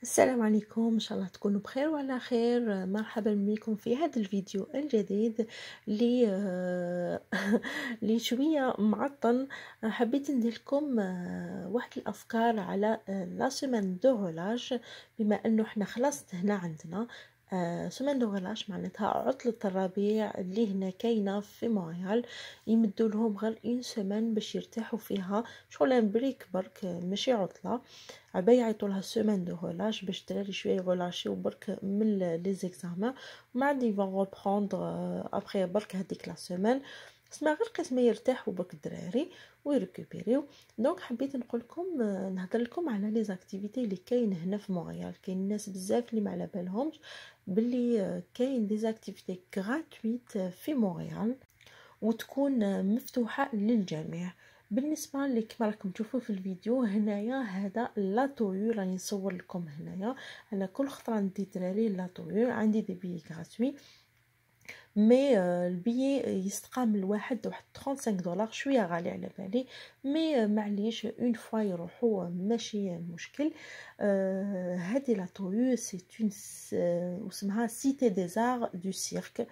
السلام عليكم، ان شاء الله تكونوا بخير وعلى خير. مرحبا بكم في هذا الفيديو الجديد اللي اللي شويه معطل. حبيت ندير لكم واحد الافكار على لا سيمين دو غولاج. بما انه احنا خلصت هنا عندنا سيمين دو غولاج، معناتها عطلة الربيع اللي هنا كاينه في مونريال. يمدوا لهم غير اون سيمين باش يرتاحوا فيها، شغل بريك برك ماشي عطله. عبا يعيطولها سيمين دو غولاج باش الدراري شويه يغولاشيو برك من لي زيكزامان، ومن بعد يفون ريبروندر ابخي برك هذيك لا سيمين. اسمع غير قسم يرتاحوا برك الدراري ويريكوبيريو. دونك حبيت نقول لكم نهضر لكم على لي زاكتيفيتي اللي كاين هنا في مونريال. كاين ناس بزاف اللي ما على بالهمش باللي كاين دي زاكتيفيتي غراتويت في مونريال وتكون مفتوحة للجميع. بالنسبة اللي كما راكم تشوفوا في الفيديو هنايا، هذا لاطويو راني نصور لكم هنايا. انا كل خطره ندي دراري لاطويو، عندي دي بي غراتوي مي البي يستقام الواحد واحد 35 دولار، شويه غالي على بالي، مي معليش اون فوا يروحوا ماشي مشكل. هذه لاطويو سي اون اسمها سيتي دي زار دو سيرك،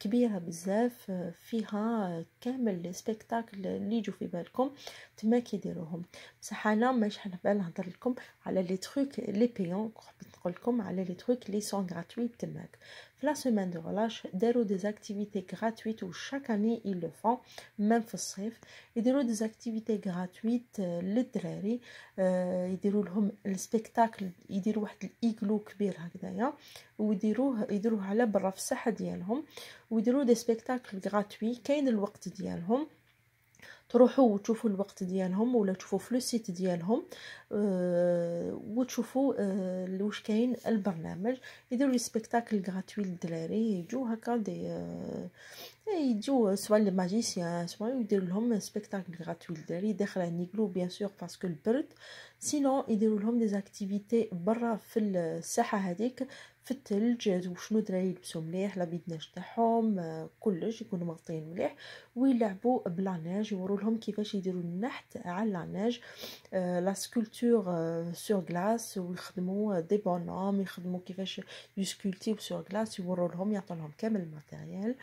كبيره بزاف، فيها كامل لي سبيكتاكل اللي يجوا في بالكم تما كيديروهم. بصح انا ماشي على بال نهضر لكم على لي تروك لي بيون، حبيت نقول لكم على لي تروك لي سون غراتويت تماك. في لا سيمين دو غلاش داروا دي زاكتيفيتي غراتويت، و شاك اني ils le font ميم في الصيف. يديروا دي زاكتيفيتي غراتويت للدراري، يديروا لهم السبيكتاكل، يديروا واحد الايغلو كبير هكذايا يديروه على برا في الساحه ديالهم، ويديروا دي سبيكتاكل غراتوي. كاين الوقت ديالهم، تروحوا وتشوفوا الوقت ديالهم ولا تشوفوا في لو سيت ديالهم وتشوفوا واش كاين البرنامج. يديروا لي سبيكتاكل غراتوي للدراري، يجوا هكا دي يجوا سواء لي ماجيسيان سواء يديروا لهم سبيكتاكل غراتوي للدراري داخل نيغلو بيان سور باسكو البرد. سينو يديروا لهم دي زاكتيفيتي برا في الساحه هذيك في الثلج، وشنو دراري يلبسوا مليح لابيدناج تاعهم، كلش يكونوا مغطيين مليح، ويلعبوا بلا نيج. يوروا لهم كيفاش يديروا النحت على لا نيج، لا سكولتور سور غلاس، ويخدموا دي بونوم، يخدموا كيفاش يسكولتيو سور غلاس، يوروا لهم يعطوا لهم كامل الماتيريال.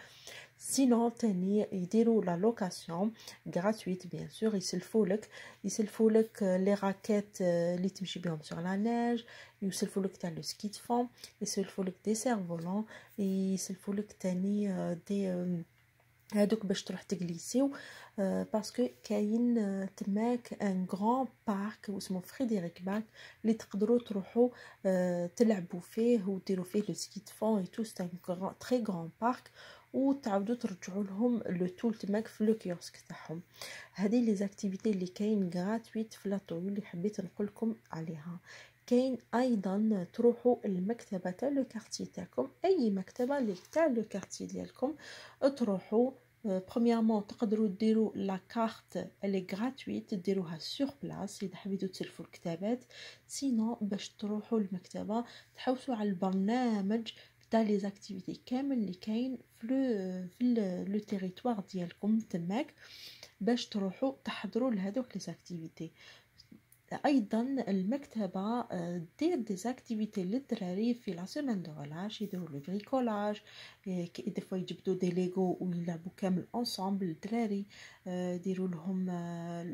سينو تاني يديروا لا لوكاسيون غراتويت بيان سور، يسلفوا لك لي راكيت اللي تمشي بهم سور لا نيج، يسلفوا لك تاع لو سكي دو فون، يسلفوا لك دي سير فولون، يسلفوا لك تاني دي هادوك باش تروح تجليسيو، باسكو كاين تماك ان غران بارك اسمه فريدريك باك اللي تقدروا تروحوا تلعبوا فيه وديروا فيه لو سكي دو فون اي تو. سي ان تري غران بارك، وتعاودوا ترجعوا لهم لو تول تماك في لو كيوسك تاعهم. هذه لي زاكتيفيتي اللي كاين غراتويت في لاطو اللي حبيت نقول لكم عليها. كاين ايضا تروحوا المكتبه تاع لو كارتي تاعكم، اي مكتبه اللي تاع لو كارتي ديالكم تروحوا. برومييرمون تقدروا ديروا لا كارت اللي غراتويت ديروها سور بلاص اذا حبيتوا تسلفوا الكتابات. سينو باش تروحوا المكتبه تحوسوا على البرنامج تاع لي زاكتيفيتي كامل اللي كاين في لو تيريتوار ديالكم تماك، باش تروحوا تحضروا لهذوك لي زاكتيفيتي. ايضا المكتبه دير دي زاكتيفيتي للدراري في لا سيمين دو غلاش، يديروا لو بريكولاج، دي فوا يجبدوا دي ليغو ويلعبوا كامل انصامبل الدراري، يديروا لهم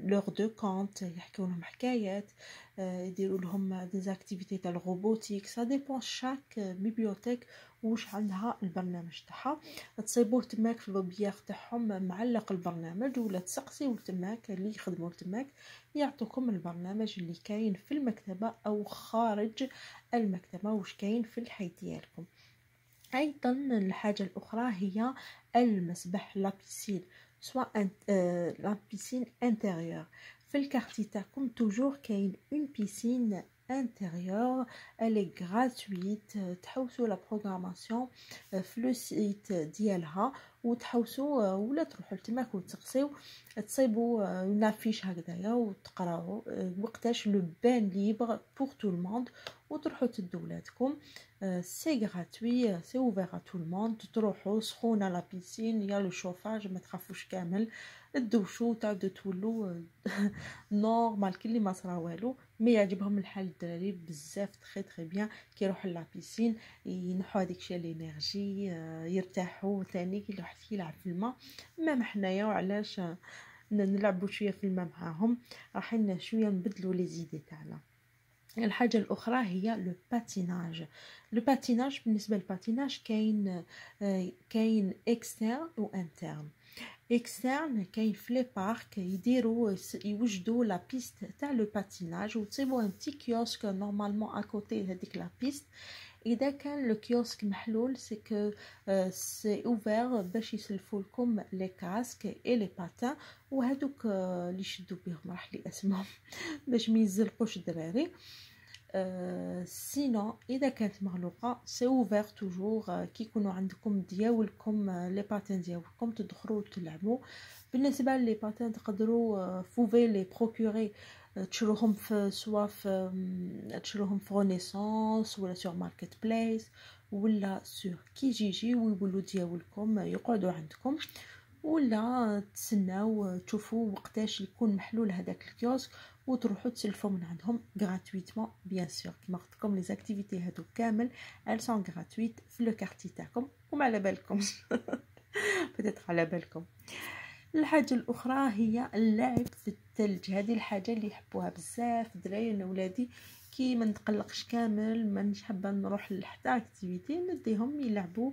لور دو كونت، يحكوا لهم حكايات، يديروا لهم دي زاكتيفيتي تاع الروبوتيك. سا ديبون شاك بيبيوتيك واش عندها البرنامج تاعها. تصيبوه تماك في البيير تاعهم معلق البرنامج، ولا تسقسيو تماك اللي يخدموا تماك يعطوكم البرنامج اللي كاين في المكتبة أو خارج المكتبة واش كاين في الحي ديالكم. أيضا الحاجة الأخرى هي المسبح لابيسين، سواء لابيسين انتيريور. في الكارتي تاعكم توجور كاين اون بيسين انتيريور الي غراتويت، تحوسوا لا بروغراماسيون في لو سيت ديالها وتحوسوا ولا تروحوا تماك وتسقسيو تصيبوا نافيش هكذايا وتقراو وقتاش لو بان ليبر بور تو الموند، وتروحوا تدوا ولادكم. سي غراتوي، سي اوفير ا تو الموند. تروحوا سخونه لا بيسين، يا لو شوفاج، ما تخافوش كامل، تدوشوا تعاودوا تولوا نورمال كلي ما صرا والو. مي يعجبهم الحال الدراري بزاف تري بيان كي يروحوا لابيسين ينحوا هذيك الشيء الانرجي يرتاحوا ثاني كي الواحد يلعب في الماء. مام حنايا وعلاش نلعبوا شويه في الماء معاهم راح شويه نبدلوا لي زيدي تاعنا. الحاجه الاخرى هي لو باتيناج. لو باتيناج بالنسبه للباتيناج كاين اكسترن و انترن. اكسترن كاين في لي بارك يوجدوا لا بيست تاع لو باتيناج وتصيبوا ان تي كيوسك نورمالمون اكوتي هذيك لا بيست. اذا كان لو كيوسك محلول سي كو سي اوفر باش يسلفوا لكم لي كاسك اي لي باتان وهذوك اللي يشدوا بهم راح لي اسمهم باش ما يزلقوش الدراري. سينو اذا كانت مغلوقه سي اوفر توجور كي يكونوا عندكم دياولكم لي باتان ديالكم تدخلوا تلعبوا. بالنسبه لي باتان تقدروا فوفي لي بروكوري تشروهم في سوا في تشروهم في رونيسانس ولا سور ماركت بلايس ولا سور كيجيجي ويولوا ديالكم يقعدوا عندكم ولا تسناو تشوفوا وقتاش يكون محلول هذاك الكيوسك وتروحوا تسلفوا من عندهم غراتويتمون بيان سور. كما قلت لكم لي زاكتيفيتي هادو كامل ال سون غراتويت في لو كارتي تاعكم وما على بالكم بدات على بالكم. الحاجه الاخرى هي اللعب في الثلج. هذه الحاجه اللي يحبوها بزاف الدراري. انا ولادي كي ما نتقلقش كامل ما نش حابه نروح لحتى اكتيفيتي نديهم يلعبوا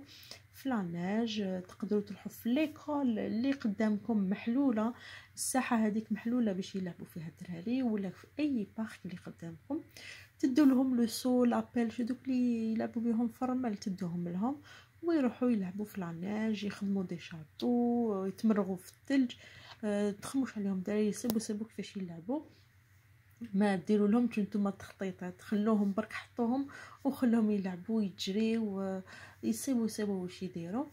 في لاناج. تقدروا تروحوا في ليكول اللي قدامكم محلوله الساحه هذيك محلوله باش يلعبوا فيها الدراري ولا في اي بارك اللي قدامكم تدوا لهم لو سو لابيل شو دوك اللي يلعبوا بهم فرمل تدوهم لهم ويروحوا يلعبوا في لاناج يخدموا دي شاطو يتمرغوا في الثلج. تخموش عليهم دراري سيبوا كيفاش يلعبوا ما ديروا لهم نتوما التخطيطات خلوهم برك حطوهم وخلوهم يلعبوا يجريوا يسيبوا واش يديروا.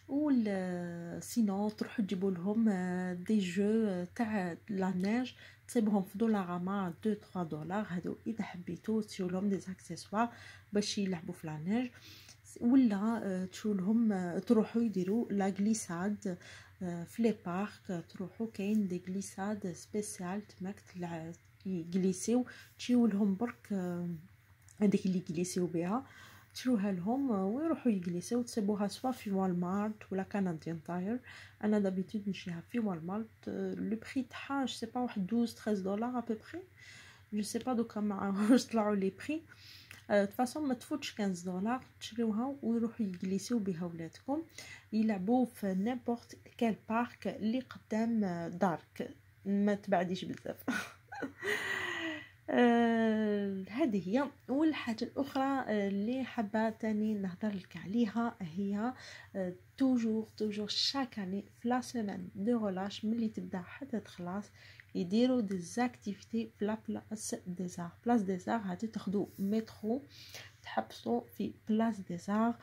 ولا سينو تروحوا تجيبوا لهم دي جو تاع لاناج تصيبهم في دولارama 2-3 دولار هادو اذا حبيتوا تشريو لهم دي اكسسوار باش يلعبوا في لاناج. ولا تشرو لهم تروحوا يديروا لا غليساد في لي بارك. تروحوا كاين دي غليساد سبيسيال تماك يجليسيو تشيو لهم برك هذيك اللي يجليسيو بها تشروها لهم ويروحوا يجلسوا تسيبوها سوا في والمارت ولا كنديان تاير. انا دابيتود نشريها في والمارت. لو بري تاعها جو سي با واحد 12 13 دولار ا بوبري جو سي با دوكا مع واش طلعوا لي بري. فاصون ما تفوتش 15 دولار تشريوها ويروحوا يجلسوا بها ولادكم يلعبوا في نيمبورت كال بارك اللي قدام دارك ما تبعديش بزاف. هذه هي. والحاجه الاخرى اللي حابه تاني نهضر لك عليها هي توجور شاك اني في لا سيمين دو رولاش ملي تبدا حتى تخلص يديروا دي زاكتيفيتي في لا بلاص دي زار. بلاص دي زار غادي تاخذوا مترو تحبسوا في بلاص دي زار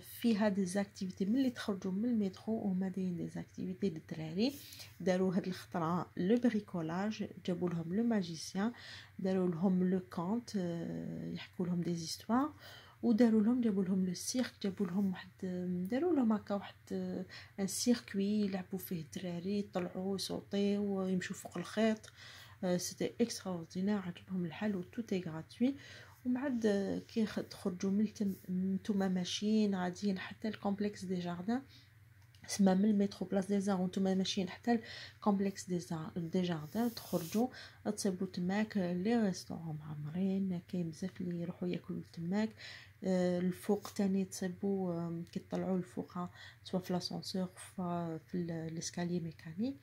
فيها دي زاكتيفيتي ملي تخرجوا من المترو وهما دايرين دي زاكتيفيتي للدراري. داروا هاد الخطره لو بريكولاج جابوا لهم لو ماجيسيان داروا لهم لو كونت يحكوا لهم دي زيستوار وداروا لهم جابوا لهم لو سيرك جابوا لهم واحد داروا لهم هكا واحد ان سيركوي يلعبوا فيه الدراري يطلعوا يصوتيو ويمشوا فوق الخيط. سيتي اكستراوردينير عجبهم الحال و تو تي غراتوي. ومن بعد كي تخرجوا من نتوما ماشيين غاديين حتى الكومبلكس دي جاردان اسمها من المترو بلاص دي زار وانتم ماشيين حتى الكومبلكس دي جاردان تخرجوا تصيبوا تماك لي ريستورون معمرين كاين بزاف اللي يروحوا ياكلوا تماك. الفوق تاني تصيبوا كي تطلعوا الفوق سواء في لاسانسور في الاسكاليي ميكانيك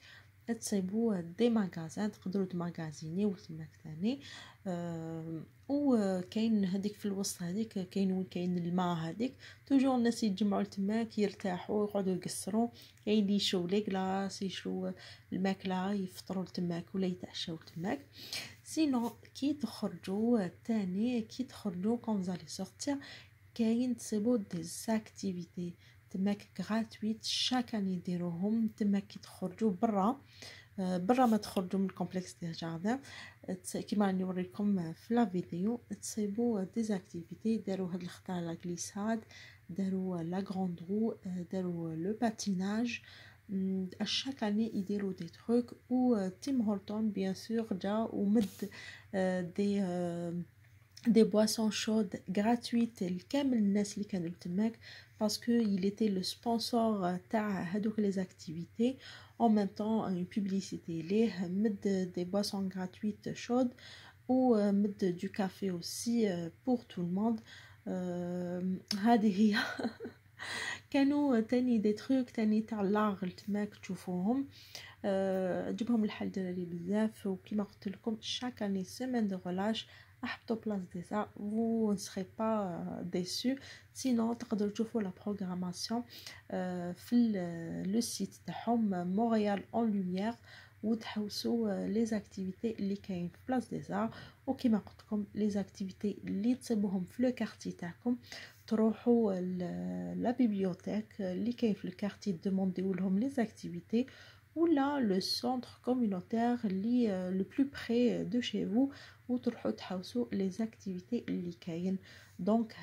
تصيبوا دي ماغازان تقدروا تماغازيني وتماك ثاني. وكاين هذيك في الوسط هذيك كاين وين كاين الماء هذيك توجور الناس يتجمعوا تماك يرتاحوا يقعدوا يقصروا كاين اللي يشرو لي كلاص يشرو الماكله يفطروا تماك ولا يتعشاو تماك. سينو كي تخرجوا تاني كي تخرجوا كون زالي سورتير كاين تصيبوا دي زاكتيفيتي تماك غراتويت شاكان يديروهم تماك كي تخرجوا برا ما تخرجوا من الكومبلكس ديال جاردان كيما راني نوريكم في لا فيديو تصيبوا دي زاكتيفيتي. داروا هاد الخطا لا غليساد داروا لا غروند رو داروا لو باتيناج اشاك اني يديروا دي تروك. و تيم هورتون بيان سور جا ومد دي دي بواسون شود غراتويت لكامل الناس اللي كانوا تماك، باسكو il était le sponsor تاع هادوك لي زاكتيفيتي. en même temps une publicité ليه مد دي بواسون غراتويت شود ومد du café aussi pour tout le monde. هذه هي. كانوا تاني دي تروك تاني تاع لاغ تماك تشوفوهم. جبهم الحل دراري بزاف، وكيما قلت لكم chaque année semaine de relâche احبطوا بلاص ديزا vous ne serez pas déçus. sinon تقدروا تشوفوا لا بروغراماسيون في لو سيت تاعهم مونريال اون لوميير، وتحوسوا لي زاكتيفيتي اللي كاين في بلاص ديزا. وكيما قلت لكم لي زاكتيفيتي اللي تصيبوهم في لو كارتي تاعكم، تروحوا لا بيبيوتيك اللي كاين في الكارتي دومونديو لهم لي زاكتيفيتي، ولا لو سونتر كوميونيتير اللي لو بلو بري دو شي فو، وتروحوا تحوسوا لي زاكتيفيتي اللي كاين. دونك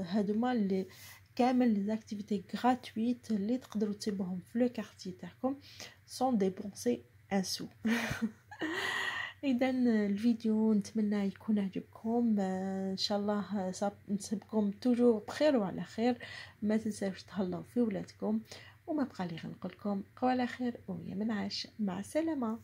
هادوما اللي كامل لي زاكتيفيتي غراتويت اللي تقدروا تصيبوهم في لو كارتي تاعكم سون ديبونسي ان سو. اذا الفيديو نتمنى يكون عجبكم، ان شاء الله نسيبكم توجور بخير وعلى خير. ما تنساوش تهلاو في ولادكم، وما بقى لي غير نقول لكم قوا على خير ويا من عاش. مع السلامه.